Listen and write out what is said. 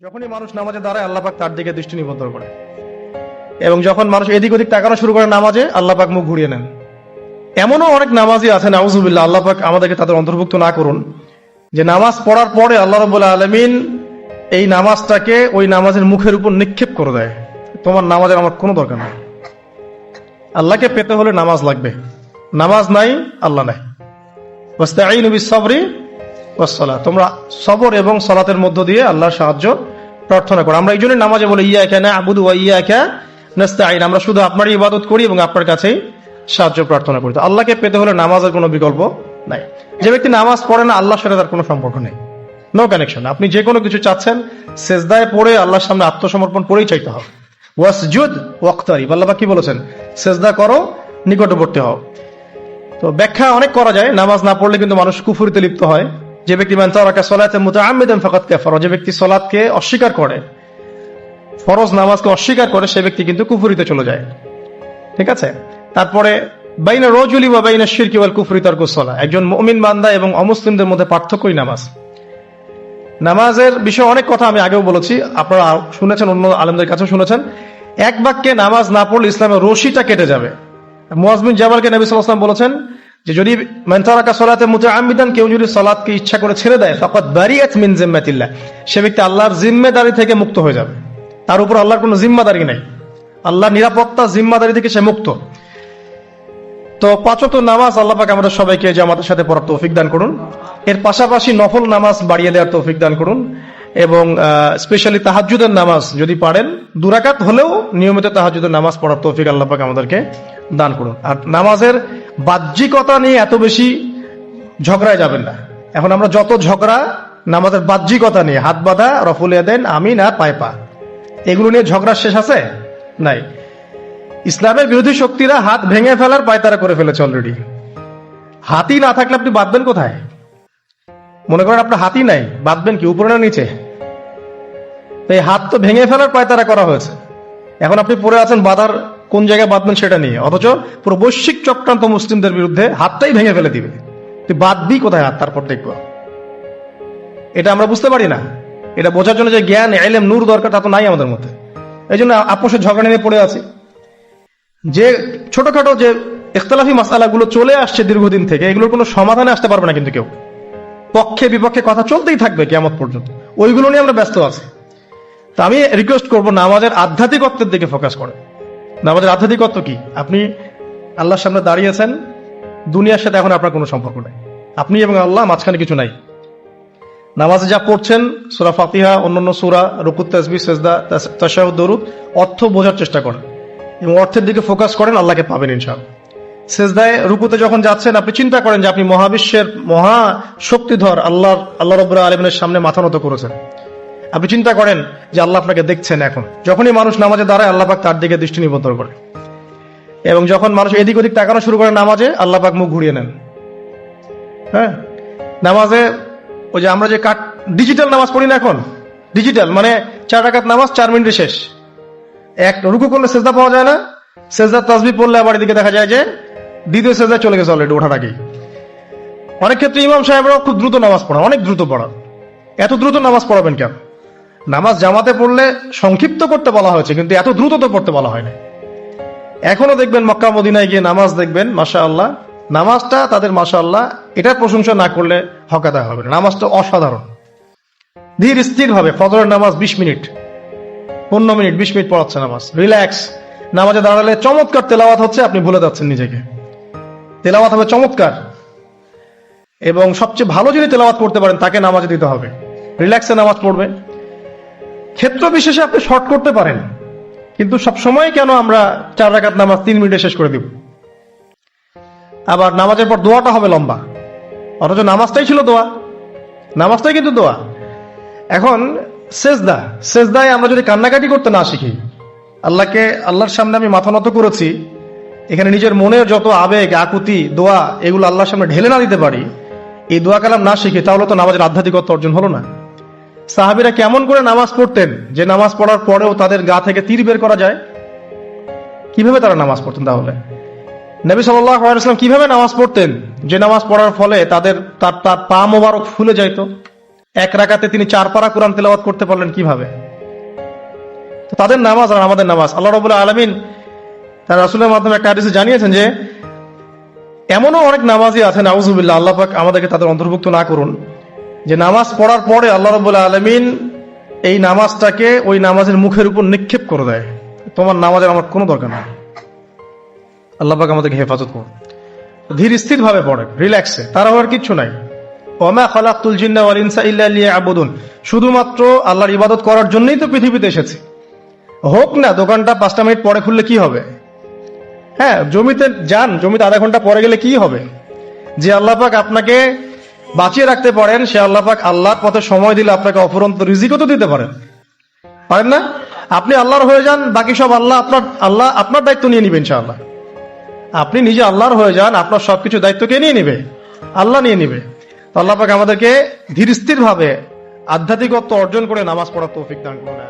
যখনই মানুষ নামাজে দাঁড়ায় আল্লাহ পাক তার দিকে দৃষ্টি নিবদ্ধ করে, এবং যখন মানুষ এদিক ওদিক তাকানো শুরু করে নামাজে, আল্লাহ পাক মুখ ঘুরিয়ে নেন। এমনও অনেক নামাজি আছে, নাউজুবিল্লাহ, আল্লাহ পাক আমাদেরকে তাদের অন্তর্ভুক্ত না করুন, যে নামাজ পড়ার পরে আল্লাহ রাব্বুল আলামিন এই নামাজটাকে ওই নামাজের মুখের উপর নিক্ষেপ করে দেয়, তোমার নামাজের আমার কোনো দরকার নেই। আল্লাহকে পেতে হলে নামাজ লাগবে, নামাজ নাই আল্লাহ নাই। ওয়াস্তাঈনু বিস-সাবরি ওয়াস-সালাহ, তোমরা সবর এবং সালাতের মধ্য দিয়ে আল্লাহর সাহায্য প্রার্থনা করো। আমরা এই জন্য নামাজে বলি ইয়াকা না'বুদু ওয়া ইয়াকা নাস্তাঈন, আমরা শুধু আপনারই ইবাদত করি এবং আপনার কাছেই সাহায্য প্রার্থনা করি। তো আল্লাহকে পেতে হলে নামাজের কোনো বিকল্প নাই। যে ব্যক্তি নামাজ পড়ে না, আল্লাহর সাথে তার কোনো সম্পর্ক নেই, নো কানেকশন। আপনি যে কোনো কিছু চাচ্ছেন, সেজদায় পড়ে আল্লাহর সামনে আত্মসমর্পণ করেই চাইতে হবে। ওয়াসজুদ ওয়াক্তারিব, আল্লাহ পাক কি বলেছেন? সেজদা করো, নিকটবর্তী হও। তো ব্যাখ্যা অনেক করা যায়। নামাজ না পড়লে কিন্তু মানুষ কুফরিতে লিপ্ত হয়। যে ব্যক্তি মান তারাকা সালাতান মুতাআম্মিদান ফাকাদ কাফারা, যে ব্যক্তি সালাতকে অস্বীকার করে, ফরজ নামাজকে অস্বীকার করে, সে ব্যক্তি কিন্তু কুফরিতে চলে যায়। ঠিক আছে। তারপরে বাইনা রাজুলি ওয়া বাইনা শিরকি ওয়াল কুফরি তারকুস সালাহ, একজন মুমিন বান্দা এবং অমুসলিমদের মধ্যে পার্থক্যই নামাজ। নামাজের বিষয়ে অনেক কথা আমি আগেও বলেছি, আপনারা শুনেছেন, অন্য আলেমদের কাছেও শুনেছেন। এক বাক্যে নামাজ না পড়লে ইসলামের রশিটা কেটে যাবে। মুআয বিন জাবালকে নবী সাল্লাল্লাহু আলাইহি ওয়াসাল্লাম বলেছেন যে যদি মান তারাকা সালাতান মুতাআম্মিদান, কেউ যদি সালাতকে ইচ্ছা করে ছেড়ে দেয়, ফাকাদ বারিআত মিন জিম্মাতিল্লাহ, সে ব্যক্তি আল্লাহর জিম্মেদারি থেকে মুক্ত হয়ে যাবে। তার উপর আল্লাহর কোনো জিম্মাদারি নাই, আল্লাহর নিরাপত্তা জিম্মাদারি থেকে সে মুক্ত। তো পাঁচ ওয়াক্ত নামাজ আল্লাহ পাক আমাদের সবাইকে জামাতের সাথে পড়ার তৌফিক দান করুন। এর পাশাপাশি নফল নামাজ বাড়িয়ে দেওয়ার তৌফিক দান করুন, এবং স্পেশালি তাহাজ্জুদের নামাজ যদি পারেন, 2 রাকাত হলেও নিয়মিত তাহাজ্জুদের নামাজ পড়ার তৌফিক আল্লাহ পাক আমাদেরকে দান করুন। আর নামাজের বাহ্যিকতা নিয়ে এত বেশি ঝগড়ায় যাবেন না। এখন আমরা যত ঝগড়া নামাজের বাহ্যিকতা নিয়ে, হাত বাঁধা, রফুল ইয়াদাইন, আমিন আর পায়ে পা, এগুলো নিয়ে ঝগড়ার শেষ আছে? নাই। ইসলামের বিরোধী শক্তিরা হাত ভেঙে ফেলার পায়তারা করে ফেলেছে অলরেডি। হাতই না থাকলে আপনি বাঁধবেন কোথায়? মনে করেন আপনার হাতই নাই, বাঁধবেন কি উপরে না নিচে? এই হাত তো ভেঙে ফেলার পায়তারা করা হয়েছে। এখন আপনি পড়ে আছেন বাঁধার কোন জায়গায় বাঁধবেন সেটা নিয়ে, অথচ পুরো বৈশ্বিক চক্রান্ত মুসলিমদের বিরুদ্ধে হাতটাই ভেঙে ফেলে দিবে। তুই বাঁধবি কোথায় হাত? তারপর দেখবো। এটা আমরা বুঝতে পারি না। এটা বোঝার জন্য যে জ্ঞান, ইলম, নূর দরকার, তা তো নাই আমাদের মধ্যে। এই জন্য আপোষের ঝগড়া নিয়ে পড়ে আছি। যে ছোটখাটো যে ইখতিলাফি মাসআলাগুলো চলে আসছে দীর্ঘদিন থেকে, এগুলোর কোনো সমাধানে আসতে পারবে না কিন্তু কেউ। পক্ষে বিপক্ষে কথা চলতেই থাকবে কিয়ামত পর্যন্ত, ওইগুলো নিয়ে আমরা ব্যস্ত আছি। তো আমি রিকোয়েস্ট করব, নামাজের আধ্যাত্মিকত্বের দিকে ফোকাস করে। নামাজের আধ্যাত্মিকত্ব কি? আপনি আল্লাহর সামনে দাঁড়িয়েছেন, দুনিয়ার সাথে এখন আপনার কোনো সম্পর্ক নাই, আপনি এবং আল্লাহ, মাঝখানে কিছু নাই। নামাজে যা পড়ছেন, সূরা ফাতিহা, অন্যান্য সূরা, রুকু, তাসবিহ, সিজদা, তাশাহুদ, দরুদ, অর্থ বোঝার চেষ্টা করেন এবং অর্থের দিকে ফোকাস করেন, আল্লাহকে পাবেন ইনশাআল্লাহ। সিজদায়, রুকুতে যখন যাচ্ছেন, আপনি চিন্তা করেন যে আপনি মহাবিশ্বের মহা শক্তিধর আল্লাহ রাব্বুল আলামিনের সামনে মাথা নত করেছেন। আপনি চিন্তা করেন যে আল্লাহ আপনাকে দেখছেন। এখন যখনই মানুষ নামাজে দাঁড়ায়, আল্লাহ পাক তার দিকে দৃষ্টি নিবদ্ধ করে, এবং যখন মানুষ এদিক ওদিক তাকানো শুরু করে নামাজে, আল্লাহ পাক মুখ ঘুরিয়ে নেন। হ্যাঁ, নামাজে ওই যে আমরা যে ডিজিটাল নামাজ পড়ি না, এখন ডিজিটাল মানে 4 রাকাত নামাজ 4 মিনিটে শেষ। এক রুকু করলে সেজদা পাওয়া যায় না, সেজদার তাসবিহ পড়লে আবার এদিকে দেখা যায় যে দ্বিতীয় সেজদায় চলে গেছে অলরেডি ওঠার আগেই। অনেক ক্ষেত্রে ইমাম সাহেবরাও খুব দ্রুত নামাজ পড়া, অনেক দ্রুত পড়া। এত দ্রুত নামাজ পড়াবেন কেন? নামাজ জামাতে পড়লে সংক্ষিপ্ত করতে বলা হয়েছে, কিন্তু এত দ্রুত তো পড়তে বলা হয় না। এখনো দেখবেন মক্কা মদিনায় গিয়ে নামাজ দেখবেন, মাশাআল্লাহ, নামাজটা তাদের মাশাআল্লাহ, এটার প্রশংসা না করলে হক আদায় হবে না। নামাজটা অসাধারণ, ধীর স্থির হবে। ফজরের নামাজ 20 মিনিট, 15 মিনিট, 20 মিনিট পড়াচ্ছে নামাজ, রিল্যাক্স। নামাজে দাঁড়ালে চমৎকার তেলাওয়াত হচ্ছে, আপনি ভুলে যাচ্ছেন নিজেকে। তেলাওয়াত হবে চমৎকার, এবং সবচেয়ে ভালো যিনি তেলাওয়াত করতে পারেন তাকে নামাজে দিতে হবে। রিল্যাক্সে নামাজ পড়বে। ক্ষেত্র বিশেষে আপনি শর্ট করতে পারেন, কিন্তু সব সময় কেন আমরা 4 রাকাত নামাজ 3 মিনিটে শেষ করে দিব? আবার নামাজের পর দোয়াটা হবে লম্বা, অথচ নামাজটাই ছিল দোয়া, নামাজটাই কিন্তু দোয়া। এখন সেজদায় আমরা যদি কান্নাকাটি করতে না শিখি, আল্লাহর সামনে আমি মাথা নত করেছি, এখানে নিজের মনের যত আবেগ, আকুতি, দোয়া, এগুলো আল্লাহর সামনে ঢেলে না দিতে পারি, এই দোয়া কালাম না শিখি, তাহলে তো নামাজের আধ্যাত্মিকতা অর্জন হলো না। সাহাবীরা কেমন করে নামাজ পড়তেন যে নামাজ পড়ার পরেও তাদের গা থেকে তীর বের করা যায়? কিভাবে তারা নামাজ পড়তেন? তাহলে নবী সাল্লাল্লাহু আলাইহি ওয়াসাল্লাম কিভাবে নামাজ পড়তেন যে নামাজ পড়ার ফলে তার পা মোবারক ফুলে যাইত? এক রাকাতে তিনি 4 পারা কোরআন তেলাওয়াত করতে পারলেন কিভাবে? তো তাদের নামাজ আর আমাদের নামাজ, আল্লাহ রাব্বুল আলামিন তার রাসূলের মাধ্যমে একটা হাদিসে জানিয়েছেন যে এমনও অনেক নামাজি আছেন, আউযুবিল্লাহ, আল্লাহ পাক আমাদেরকে তাদের অন্তর্ভুক্ত না করুন, যে নামাজ পড়ার পরে আল্লাহ রাব্বুল আলামিন এই নামাজটাকে ওই নামাজের মুখের উপর নিক্ষেপ করে দেয়, তোমার নামাজের আমার কোনো দরকার নেই। আল্লাহ পাক আমাদেরকে হেফাজত করুন। ধীর স্থির ভাবে পড়ে, রিল্যাক্সে, তারা হওয়ার কিচ্ছু নাই। ওমা খালাকতুল জিন্না ওয়াল ইনসা ইল্লা লিয়াবুদুন, শুধুমাত্র আল্লাহর ইবাদত করার জন্যই তো পৃথিবীতে এসেছি। হোক না দোকানটা 5টা মিনিট পরে খুললে কি হবে? হ্যাঁ, জমিতে যান, জমিতে আধা ঘন্টা পরে গেলে কি হবে? যে আল্লাহ পাক আপনাকে বাঁচিয়ে রাখতে পারেন, সে আল্লাহ পাক আল্লাহর পথে সময় দিলে আপনাকে অফুরন্ত রিজিকও তো দিতে পারেন না? আপনি আল্লাহর হয়ে যান, বাকি সব আল্লাহ আপনার দায়িত্ব নিয়ে নিবে ইনশাআল্লাহ। আপনি নিজে আল্লাহর হয়ে যান, আপনার সবকিছু দায়িত্ব কে নিয়ে নিবে? আল্লাহ নিয়ে নিবে। তো আল্লাহ পাক আমাদেরকে ধীর স্থির ভাবে আধ্যাত্মিকত্ব অর্জন করে নামাজ পড়ার তৌফিক দান করুন।